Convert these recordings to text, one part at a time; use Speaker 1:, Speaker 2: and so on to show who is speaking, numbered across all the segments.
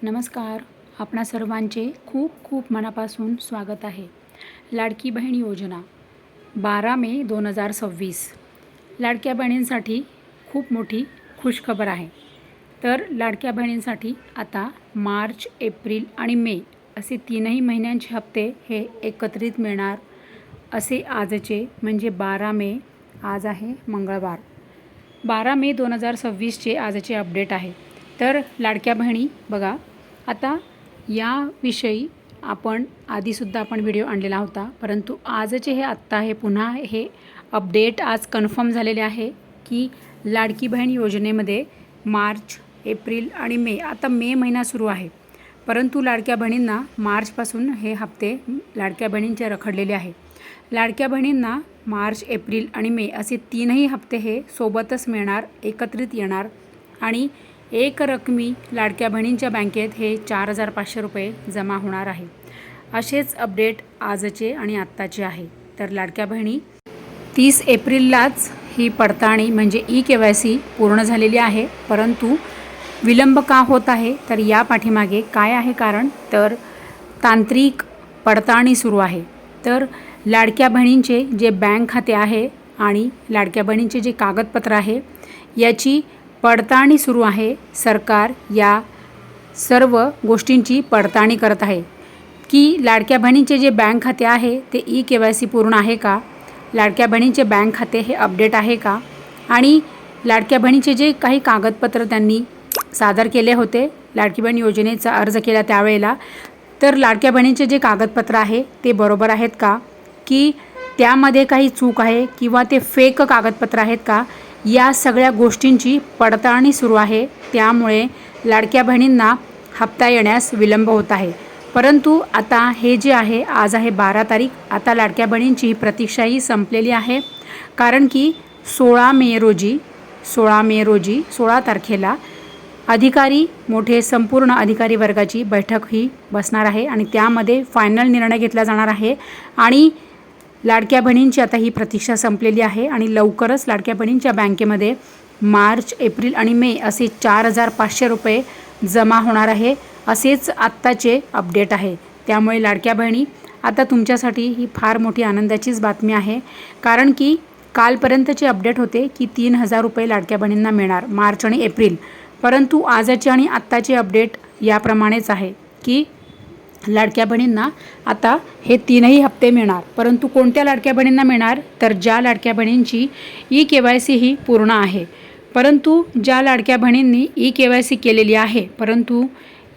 Speaker 1: नमस्कार. आपणा सर्वांचे खूप खूप मनापासून स्वागत आहे. लाडकी बहीण योजना 12 मे 2026. लाडक्या बहिणींसाठी खूप मोठी खुशखबर आहे. तर लाडक्या बहिणींसाठी आता मार्च, एप्रिल आणि मे असे 3ही महिन्यांचे हप्ते हे एकत्रित मिळणार असे आजचे म्हणजे 12 मे, आज आहे मंगळवार, 12 मे 2026चे आजचे अपडेट आहे. तर लाडक्या बहिणी बघा, आता याविषयी आपण आधीसुद्धा व्हिडिओ आणलेला होता, परंतु आजचे हे आत्ता हे पुन्हा हे अपडेट आज कन्फर्म झालेले आहे की लाडकी बहीण योजनेमध्ये मार्च, एप्रिल आणि मे, आता मे महिना सुरू आहे, परंतु लाडक्या बहिणींना मार्चपासून हे हप्ते लाडक्या बहिणींचे रखडलेले आहे. लाडक्या बहिणींना मार्च, एप्रिल आणि मे असे 3ही हप्ते हे सोबतच मिळणार, एकत्रित येणार आणि एक रकमी लाडक्या बहिणींच्या बँकेत हे 4,500 रुपये जमा होणार आहे. असेच अपडेट आजचे आणि आत्ताचे आहे. तर लाडक्या बहिणी 30 एप्रिललाच ही पडताळणी म्हणजे ई-KYC पूर्ण झालेली आहे, परंतु विलंब का होत आहे तर या पाठीमागे काय आहे कारण, तर तांत्रिक पडताळणी सुरू आहे. तर लाडक्या बहिणींचे जे बँक खाते आहे आणि लाडक्या बहिणींचे जे कागदपत्र आहे याची पडताळणी सुरू आहे. सरकार या सर्व गोष्टींची पडताळणी करत आहे की लाडक्या बहिणींचे जे बँक खाते आहे ते ई-KYC पूर्ण आहे का, लाडक्या बहिणींचे बँक खाते हे अपडेट आहे का, आणि लाडक्या बहिणीचे जे काही कागदपत्र त्यांनी सादर केले होते लाडकी बहीण योजनेचा अर्ज केला त्यावेळेला, तर लाडक्या बहिणींचे जे कागदपत्र आहे ते बरोबर आहेत का, की त्यामध्ये काही चूक आहे किंवा ते फेक कागदपत्र आहेत का, या सगळ्या गोष्टींची पडताळणी सुरू आहे. त्यामुळे लाडक्या बहिणींना हप्ता येण्यास विलंब होत आहे. परंतु आता हे जे आहे, आज आहे 12 तारीख, आता लाडक्या बहिणींची प्रतीक्षाही संपलेली आहे, कारण की 16 मे रोजी 16 तारखेला अधिकारी मोठे संपूर्ण अधिकारी वर्गाची बैठक ही बसणार आहे आणि त्यामध्ये फायनल निर्णय घेतला जाणार आहे. आणि लाडक्या बहिणींची आता ही प्रतीक्षा संपलेली आहे आणि लवकरच लाडक्या बहिणींच्या बँकेमध्ये मार्च, एप्रिल आणि मे असे 4,500 रुपये जमा होणार आहे, असेच आत्ताचे अपडेट आहे. त्यामुळे लाडक्या बहिणी आता तुमच्यासाठी ही फार मोठी आनंदाचीच बातमी आहे, कारण की कालपर्यंतचे अपडेट होते की 3,000 रुपये लाडक्या बहिणींना मिळणार मार्च आणि एप्रिल, परंतु आजचे आणि आत्ताचे अपडेट याप्रमाणेच आहे की लाडक्या बहिणींना आता हे 3ही हप्ते मिळणार. परंतु कोणत्या लाडक्या बहिणींना मिळणार, तर ज्या लाडक्या बहिणींची ई-KYC ही पूर्ण आहे. परंतु ज्या लाडक्या बहिणींनी ई-KYC केलेली आहे, परंतु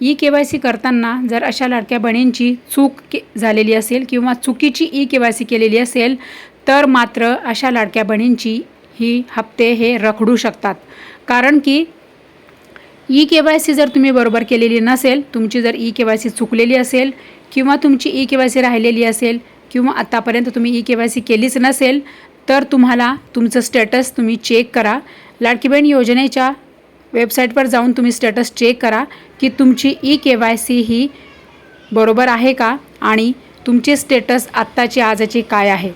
Speaker 1: ई-KYC करताना जर अशा लाडक्या बहिणींची चूक झालेली असेल किंवा चुकीची ई-KYC केलेली असेल, तर मात्र अशा लाडक्या बहिणींची ही हप्ते हे रखडू शकतात. कारण की ई-KYC जर तुम्ही बरोबर केलेली नसेल, तुमची जर ई-KYC चुकलेली असेल किंवा तुमची ई-KYC राहिलेली असेल किंवा आत्तापर्यंत तुम्ही ई-KYC केलीच नसेल, तर तुम्हाला तुमचं स्टेटस तुम्ही चेक करा. लाडकी बहीण योजनेच्या वेबसाईटवर जाऊन तुम्ही स्टेटस चेक करा की तुमची ई-KYC ही बरोबर आहे का आणि तुमचे स्टेटस आत्ताचे आजचे काय आहे.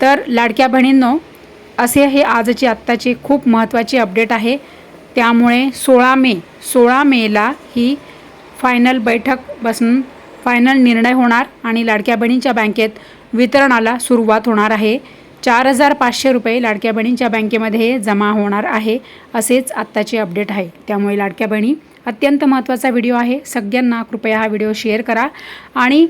Speaker 1: तर लाडक्या बहिणींनो, असे हे आजचे आत्ताचे खूप महत्त्वाचे अपडेट आहे. त्यामुळे 16 मेला ही फायनल बैठक बसून फायनल निर्णय होणार आणि लाडक्या बहिणींच्या बँकेत वितरणाला सुरुवात होणार आहे. 4,500 रुपये लाडक्या बहिणींच्या बँकेमध्ये जमा होणार आहे, असेच आत्ताचे अपडेट आहे. त्यामुळे लाडक्या बहिणी अत्यंत महत्त्वाचा व्हिडिओ आहे. सगळ्यांना कृपया हा व्हिडिओ शेअर करा आणि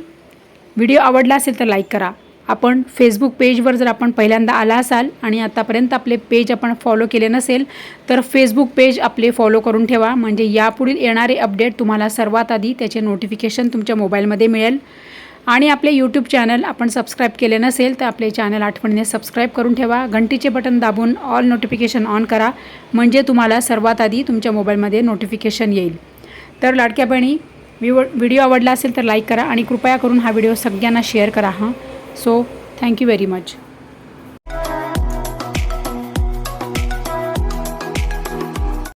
Speaker 1: व्हिडिओ आवडला असेल तर लाईक करा. आपण फेसबुक पेजवर जर आपण पहिल्यांदा आला असाल आणि आतापर्यंत आपले पेज आपण फॉलो केले नसेल, तर फेसबुक पेज आपले फॉलो करून ठेवा, म्हणजे यापुढील येणारे अपडेट तुम्हाला सर्वात आधी त्याचे नोटिफिकेशन तुमच्या मोबाईलमध्ये मिळेल. आणि आपले यूट्यूब चॅनल आपण सबस्क्राईब केले नसेल तर आपले चॅनल आठवणीने सबस्क्राईब करून ठेवा. घंटीचे बटन दाबून ऑल नोटिफिकेशन ऑन करा, म्हणजे तुम्हाला सर्वात आधी तुमच्या मोबाईलमध्ये नोटिफिकेशन येईल. तर लाडक्या बहिणी, व्हिडिओ आवडला असेल तर लाईक करा आणि कृपया करून हा व्हिडिओ सगळ्यांना शेअर करा. So thank you very much.